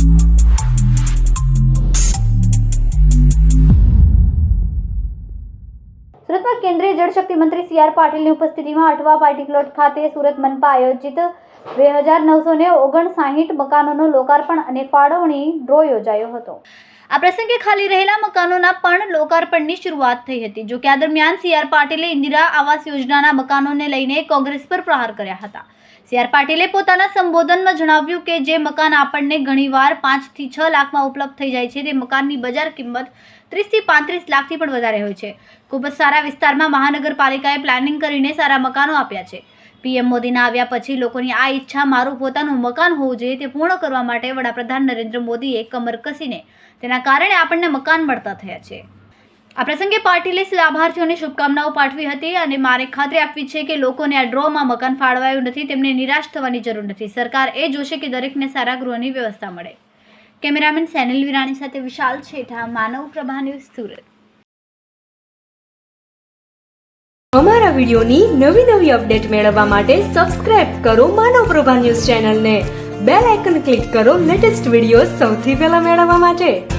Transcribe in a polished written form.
સુરતમાં કેન્દ્રીય જળશક્તિ મંત્રી સી.આર. પાટીલની ઉપસ્થિતિમાં અઠવા પાર્ટી પ્લોટ ખાતે સુરત મનપા આયોજિત 2959 મકાનોનું લોકાર્પણ અને ફાળવણી ડ્રો યોજાયો હતો. આ પ્રસંગે ખાલી રહેલા મકાનોના પણ લોકાર્પણની શરૂઆત થઈ હતી. જો કે આ દરમિયાન સી.આર. પાટીલે ઇન્દિરા આવાસ યોજનાના મકાનોને લઈને કોંગ્રેસ પર પ્રહાર કર્યા હતા. સી.આર. પાટીલે પોતાના સંબોધનમાં જણાવ્યું કે જે મકાન આપણને ઘણીવાર 5 થી 6 લાખમાં ઉપલબ્ધ થઈ જાય છે તે મકાનની બજાર કિંમત 30 થી 35 લાખથી પણ વધારે હોય છે. ખૂબ જ સારા વિસ્તારમાં મહાનગરપાલિકાએ પ્લાનિંગ કરીને સારા મકાનો આપ્યા છે. પીએમ મોદીના આવ્યા પછી લોકોની આ ઈચ્છા મારું પોતાનું મકાન હોવું જોઈએ તે પૂર્ણ કરવા માટે વડાપ્રધાન નરેન્દ્ર મોદીએ કમર કસીને તેના કારણે આપણને મકાન મળતા થયા છે. આ પ્રસંગે પાટીલે લાભાર્થીઓને શુભકામનાઓ પાઠવી હતી અને મારે ખાતરી આપવી છે કે લોકોને આ ડ્રોમાં મકાન ફાળવાયું નથી તેમને નિરાશ થવાની જરૂર નથી. સરકાર એ જોશે કે દરેકને સારા ગૃહની વ્યવસ્થા મળે. કેમેરામેન સેનિલ વિરાણી સાથે વિશાલ છેઠા, માનવ પ્રભા ન્યૂઝ, સુરત. અમારા વિડિયોની નવી અપડેટ મેળવવા માટે સબસ્ક્રાઇબ કરો માનવ પ્રભા ન્યૂઝ ચેનલને. બેલ આઇકન ક્લિક કરો લેટેસ્ટ વિડિયો સૌથી પહેલા મેળવવા માટે.